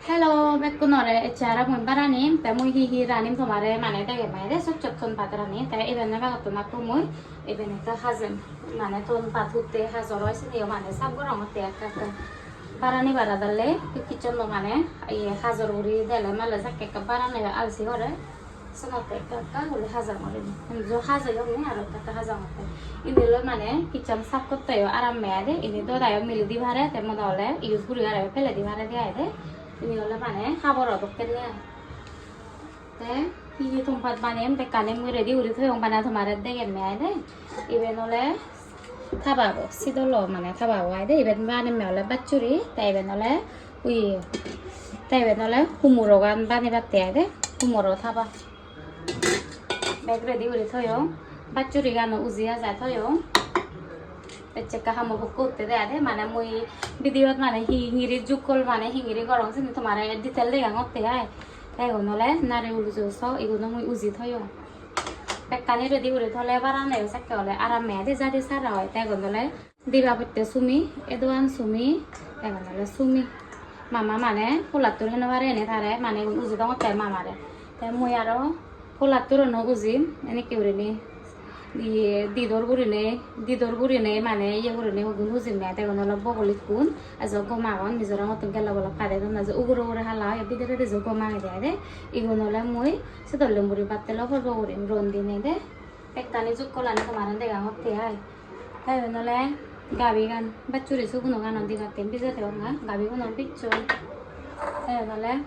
Hello, becunore cara muy baranim, te muy hihiranim tomare mane te gemare sok chotton padrani, te even nega gotona muy even eta hazem mane ton patute hazoro sini mane sabgorong te akka barani baradalle kitchen lo mane ye hazoruri dele mala zakke ka barani alsi hore sonote ka hole hazar mare jo hazar yo ne aro ta hazar mate ini lo mane kitchen sab korte yo aram meade ini do dayo mili di bhare te modole use guri are pele di bhare dia ide ini oleh mana? Kabar apa kennya? Teh, ini tempat mana yang bekanem ready udah tuh yang mana kemarin deh yang mana? Iben oleh kabar apa? Si dulu mana kabar apa? Deh iben mana yang oleh bacuri, teh iben oleh, teh iben oleh humurogan mana batte deh, humuro kabar. Bag ready udah tuh yang bacuri kan uji aja tuh yang. Cekah kamu buku teh ada mana mui video mana hingiri jukol mana hingiri gorong sini tuh mana detail deh nggak teh ay kayak gono le nare ulu so igono mui uji thoyo pekkani ready ure thole baran le sakke ole aram me de jadi sara hoy teh gono le diba putte sumi edoan sumi teh gono le sumi mama mana pulatur heno bare ne thare mana uji dong teh mama re teh mui aro pulatur no uji ini kiure ni didor guri ne mane ye guri ne gun huzim me te gono lobo golit kun azo goma gon mizora ngotun kala gola pade don azo uguro uguro hala ya bidere de zo goma ge de igono le moi sedol muri batte lo gorbo guri rondi ne de pektani jukkolan ko marande ga ngotte ay hay gono le gabi gan bachuri suguno gan ondi gatte bizete onga gabi gono piccho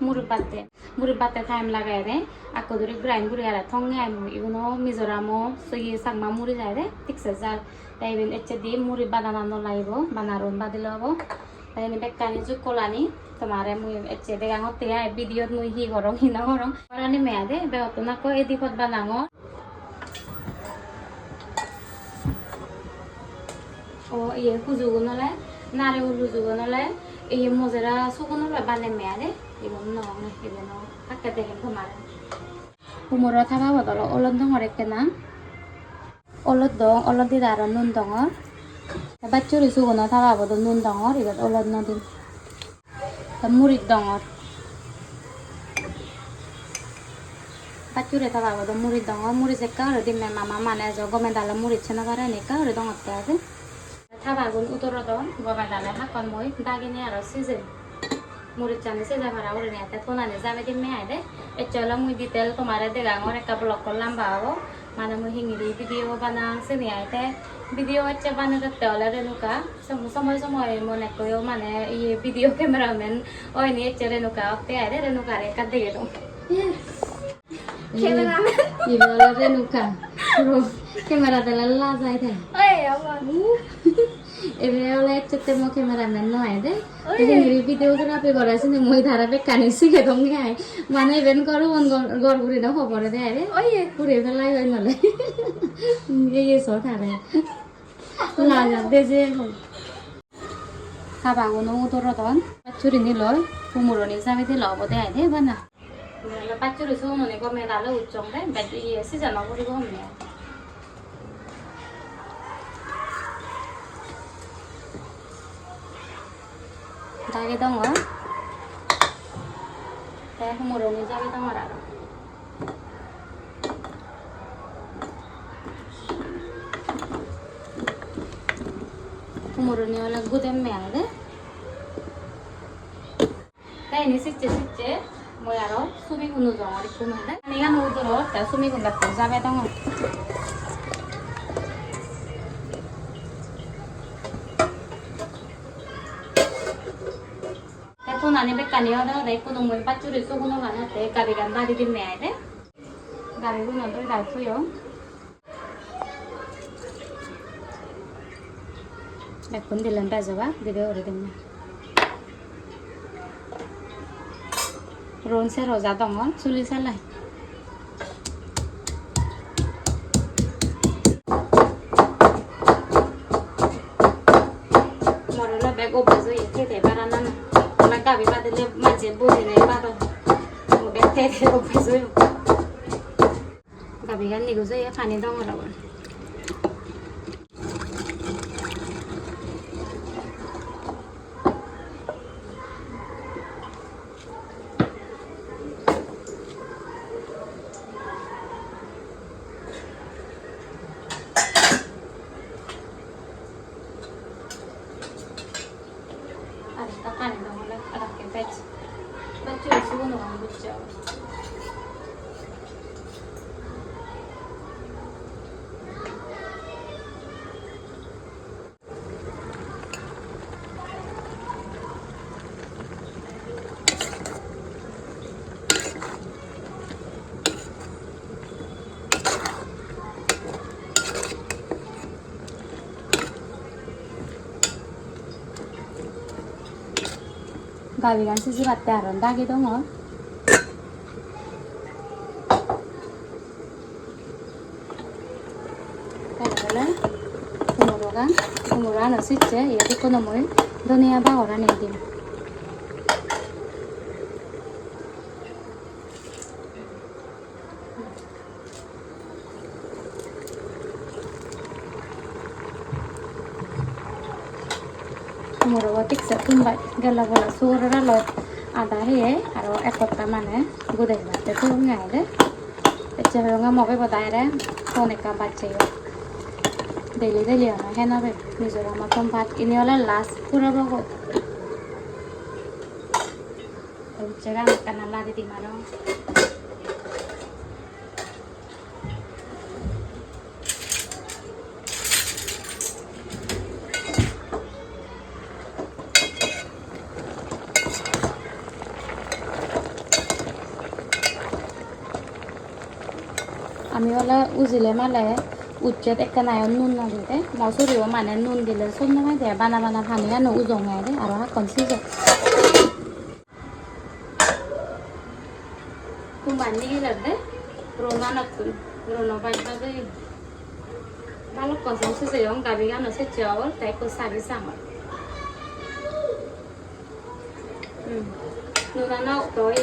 muri batte time lagai de aku duri grind guri ara thonge am igono mizoramo so ye sangma muri jai de tik se jal tai ben hd muri banana no laibo banaron badilobo tai ni bekkani jukkolani tomare mui hd ga ngotte ai video mui hi gorong hina gorong arani me ade be otona ko edi pot banango o ye hujugono le nare hujugono le ये मोजरा सुगुनो ला बाने मेरे इबन no ने इबनो hakete ke kemarin umur thaba bodolo olod dong orekena olod dong olod di daron nun dongor bachuri sugono thaba bodo nun dongor ibat olod no din murid dongor bachuri thaba bodo murid dongor murid sekka ro dimme mama mane jo gomendala murid chena bare ne ka ro dongor ta 타박은 우도로도 고바다네 학건 모이 다기네 알아 시즌 무르찬네 세자 바라 오르네 때 토나네 자베 디메 아데 에쩔라 무이 디테일 토마레 데가 오레 까 블록 콜람 바고 마나 무이 힝이리 비디오 바나 세니 아이테 비디오 에체 바나 때 올레레 누카 समय मोने कोयो माने ये video cameraman ओय ने एचे रेनुका ओते आरे रेनुका रे का देगे दो कैमरामैन ये वाला रेनुका pro कैमरा दला ला जाय थे ओय यावा এবে ওলা একচতে মো ক্যামেরাম্যান নয় দে এই ভিডিওগ্রাফি করাছিনি মই ধারাবে কানি শিখে দম গায় মানে ইভেন করু অন গরগুরি না খবর দে আরে ওই পুরে ফেলাই হই নলে এই সো থারে লাগা দে যে খাবাগুনো উতরতন পাচুরিনি লয় কুমুরনি যাবে দে লব দে আইদে বানা পাচুরি সোননি গমে লালে উচ্চং দে বাদি সিজন করি গমে 자기 덩어 대 후무로니 자기 덩어라 후무로니 올라 구뎀 메아데 ताइनि सिचे मोयारो सुमी गुनु जंगरि कुमादे निगा नउदरो ता सुमी गुन बात जाबे दङ तो नाने बे कानियो दा दai कुनु मोय पाचुरि सुगुनो गाना ते गाबि गान बारि दिन मे आइदे गाबि गुनो दो दाइ थुयो बेकुन दिलन बाजोबा दिबे ओरे दिन रोन से रोजा दङ सुलि सालाय मरला बेग ओबजो ये ते बाराना gabi badele manje bodine bado mo bete de o peso gabi gan nigo zo ya pani dong ra bon 껍질 쓰고 넣은 거죠. 가위간 쓰지 봤대 아런다기 동어 그러면 구무로가 넣을 수 있지 이렇게 끊어물 너네야 바오라 내김 구무로가 틱스 tumbai gala gala suara lo ada he aro ekot tamane gude batte tu ngai de echa nga mo be badai re phone ka bache yo daily daily ana he na be nijora ma tom bhat ini ola last pura bago jaga makan la di mano আমি OLA উজিলে মালে উজ্জত একটা নায়ন নুন না দিতে মসুরিও মানে নুন দিলে সব নয় দে বানা বানা ভানিয়া নো উজং গায় দে আর হাকন সিজে কুমানি গিলার দে রোনা নতুন রোনা বাইটা দে ভালো কসম সিজে ইয়ং গাবি গানো সে চাওল তাই কো সারি সামা নুনা না অক্তই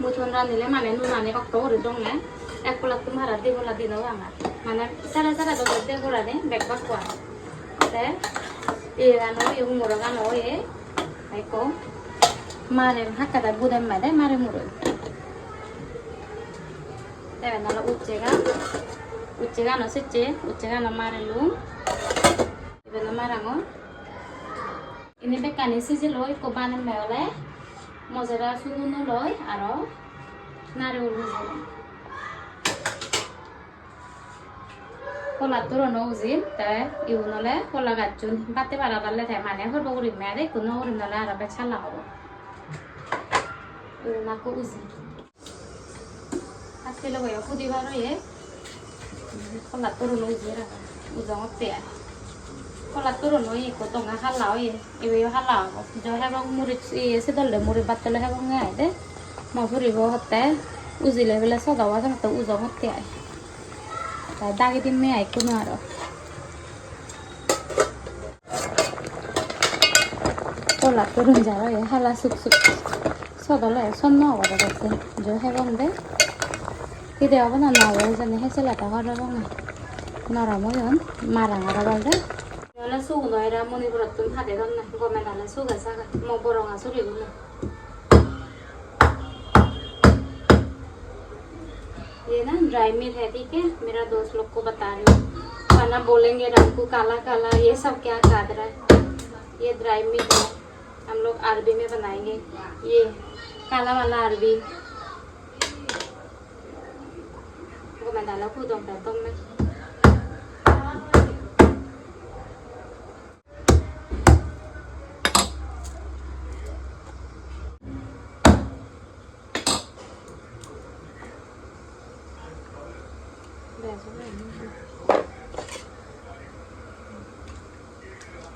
মুথন রানিলে মানে নুনানি অক্তো রে দংনে এক পোলা তোমার দি বলা দিন আমার মানে সারা সারা দোকান দিয়ে ঘোরা দে ব্যাগ বাক কোয়া তে এ গানো ইউ মোরা গানো এ আইকো মারে হাকাটা বুদেম মাদে মারে মুরো তে নালা উচ্চেগা no সেচে উচ্চেগা না মারে লু ইবেনা মারাঙ্গো ইনি বেকানি সিজি লই কো বানাম মেলে মজরা সুগুনো লই আরো নারে উলুজে কলা তোর নৌজিম তাই ইউনলে কলা গাছুন বাতে পারা পারলে তাই মানে হরব করি মেরে কোনো করি নলে আর বে ছালা হবো ইউনাকো উজি আজকে লগে খুদি বারো এ কলা তোর নৌজি রাখা উজঙতে কলা তোর নই কত ngা হালাও এ এবে হালাও জ হেবং মুরি এসে দলে মুরি বাতলে হেবং গায় দে মফুরিব হতে উজিলে বেলে সদাওয়া জানা তো উজঙতে আই দাগে দিন মে আই কোনো আর কলা তরুণ যারা হালা সুক সুক সদলে সন্ন অবদা করতে যে হেবং দে কিদে অব না নাও জানে হেসেলাটা হরবং নরময়ন মারাঙারা বলদে নলা সুগ নয়রা মনিপুরতুম হাতে দন না গমে নালা সুগা সাগা মো বরঙা সুরিগু না ये ना ड्राई मीट है ठीक है मेरा दोस्त लोग को बता रही हूँ वरना बोलेंगे रंग काला काला ये सब क्या काट रहा है ये ड्राई मीट है हम लोग अरबी में बनाएंगे ये काला वाला अरबी वो मैं डाला खुद तो मैं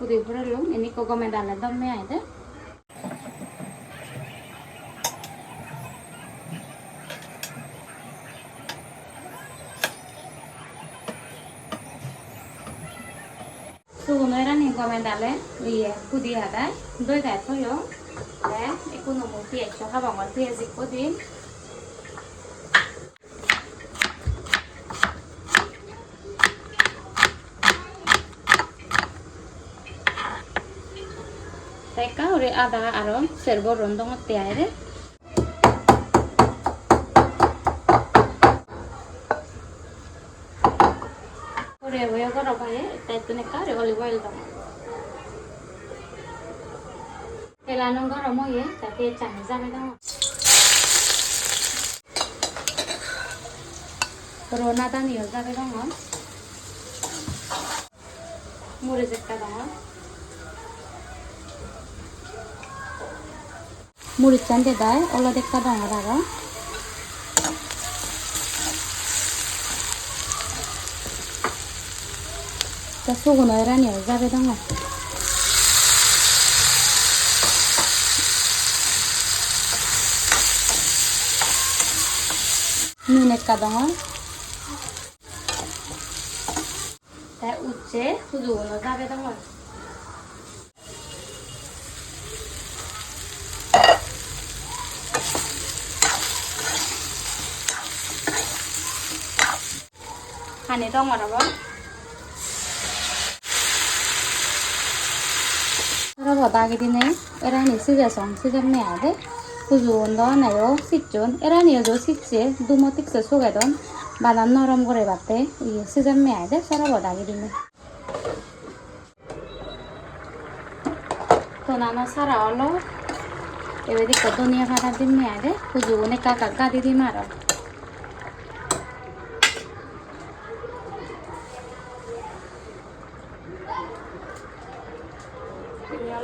udah belum ini kok komentarnya dom ya itu suhu noira nih komentarnya iya kudi ada doi kayak tuh yo deh ikut nomor tiga coba bangun tiga sih kudi Teka ore ada aron serbo rondong tiare ore voy a goro bae tai tune ka re olive oil dong 계란은 걸어 뭐예? 자, 배짱 잡아다. 로나단 이어 잡아다. 물에 젓가다. 물이 짠데다 올라 젓가다 하다가. 자, 소금 넣으라니요 잡아다. 눈에 까덩어. 자, 우째 후두고는 잡아덩어. 간이 덩어라고. Raba gini erani sih song sih jam ni ada tujuan doang ayo sihun erani aja sihce dumotik sesuatu don badan norom gore bate iya sih jam ni ada raba gini to nano sara olo ewe di dunia kada din ni ada tujuan kakak kadi di maro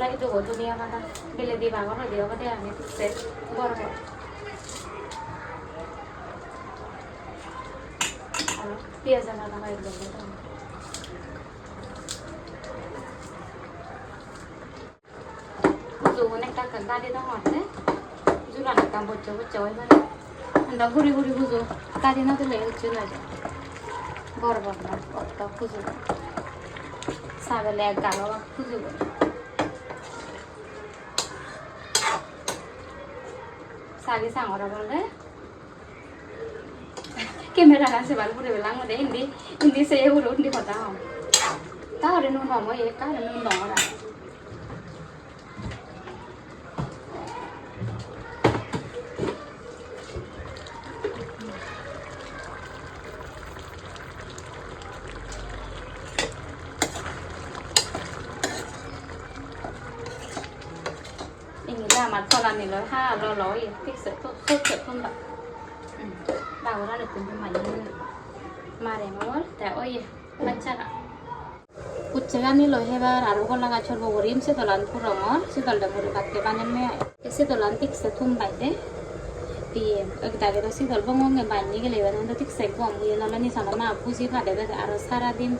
itu gue dunia mana beli di bawah dia apa dia ini set bor biasa nggak kayak gitu tuh gue nekak kerja di dong ada jualan nekam bocor mana anda guri buzu tadi nanti lewat jual aja bor lah atau buzu sabe lewat kalau buzu सागे सांग और बोल रहे camera का से बाल पूरे बेलांग में हिंदी हिंदी से ये बोलो हिंदी पता हो का और नून हो ये का और नून Dongra mặt con làm này ha lo lối thích sự tốt sự không đọc bao ra được từng mảnh mà để nó để ơi bánh chả uccegan lo heba aru kola gachor bogorim se tolan purongor se tolda bori bakke banen me se tolan tik se thum baide ti ekta ge se tol bongong ge bani ge lewa no tik se gom ge no ni sama ma pusi phade be aru sara din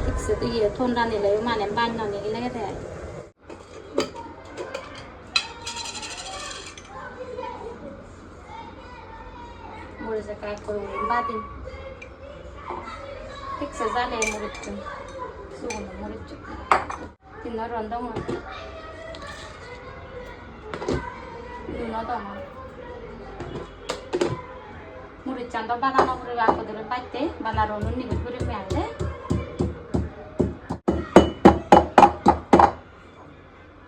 tik se ti thon ran ni le manen ban no ni le ge Mulai kayak kurung batin, tik sezale murid cun, sugun murid cun, tina rondong lah, dulu dong, murid cantor badan aku murid aku dulu pate, badan rondong ni murid meade,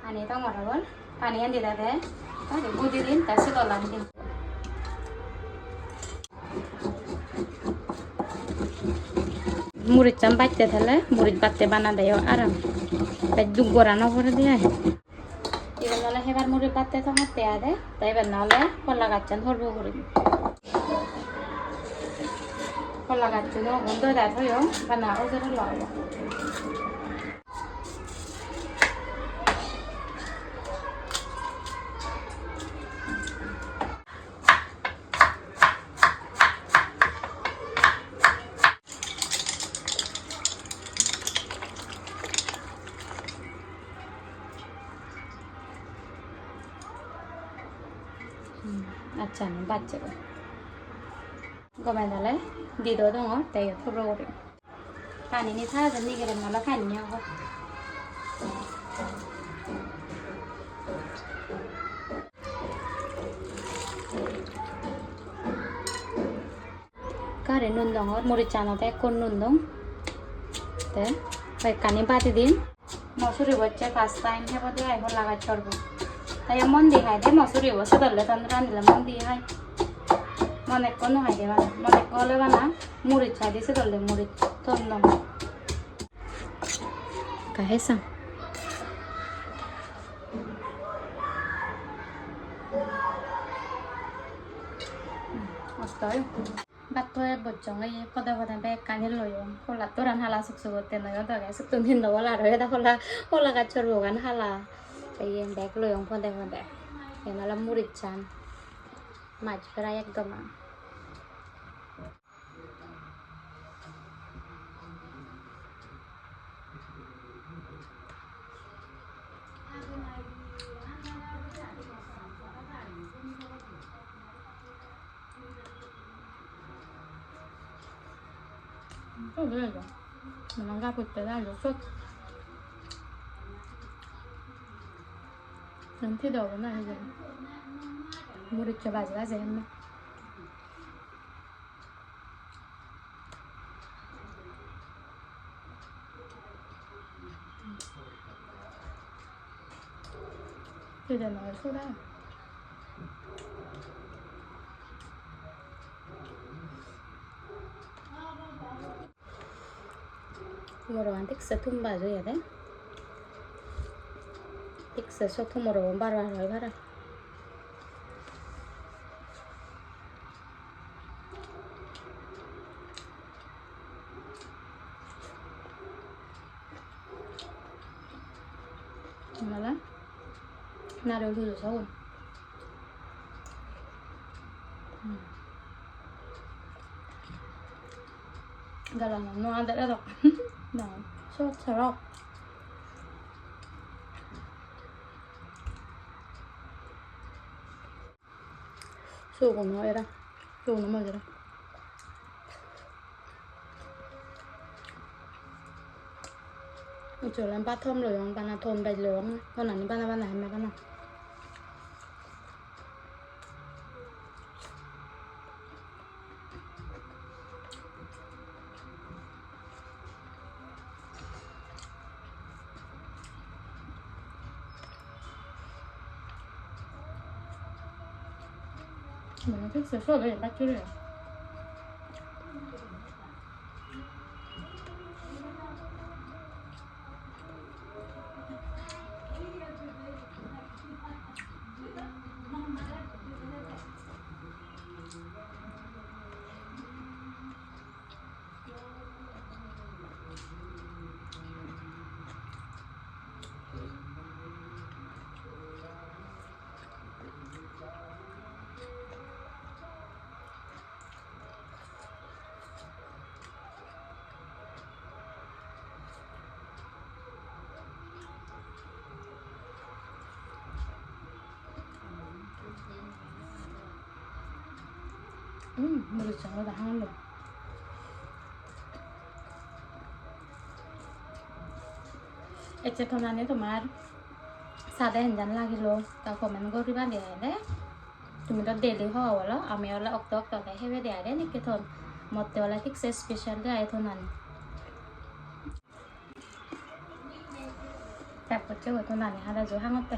ani tong orang pani yang tidak ada, tapi budilin kasih dolan din. murid campai tetele murid batte bana dayo aram pejug gorano করে দিয়ে এবার নলে Haber মুড়ি বাতে তো হাতে আরে তাই এবার নলে কলা গাছন হরবো করে কলা গাছন বন্ধ দাঁত হইও বানা ওজরে লয় আচ্ছা না বাচ্চা গমাই দালে দিদো দङ তাই থুব্রো করে পানি নি থা জানি গেরে মালা খানি নিও কারে নুন দङ মরিচ চানাতে কোন নুন দং তে ভাই কানি বাতি দিন মসুরি বচ্চা ফার্স্ট টাইম হেবো দিয়ে এখন লাগা চড়বো তাই মন দি হাই দে মসুরি বসে দলে তন্দ্রান দিলে মন দি হাই মনে কোনো হাই দে বানা মনে কলে বানা মুড়ি ছাই দিছে দলে মুড়ি তন্দম কাহেসা 어떨? bắt tôi bột chồng ấy có đâu có bé cá nhân lồi không là tôi ăn hala sụp sụp tiền này đó cái sụp tiền đó là rồi đó không là cái chợ ăn hala cái em bé lồi không con bé yang nó là murid chan maju raya gama oh 그래 memang kabut dah lusut nanti dah mana aja murid coba aja sih emang tidak nói số đó moro antik setum baju ya deh tik sesuatu moro baru baru malah naruh dulu soun galang no ada dah nah so serok so kono era so no mau era chỗ làm bát thơm rồi không bạn nào thơm bạch lớn con này bạn này mà bạn nào mình thích sửa sửa để bắt chứ rồi 물을 정말 다 하는 এতে মানে তোমার সাদা হেঞ্জান লাগিল তারপর মানে গরিবা দেয় দে তুমি তো ডেলি হওয়া বলো আমি ওলা অক্ত অক্ত হেবে দেয় দে নাকি থন মতে ওলা ঠিক সে স্পেশাল দেয় থন আনি তারপর যে হতো নানি হারা জো হাঙতে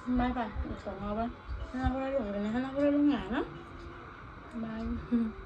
Bye bye, ito nga ba? Hanap ko na lung, ganyan hanap ko na lung nga, no? Bye.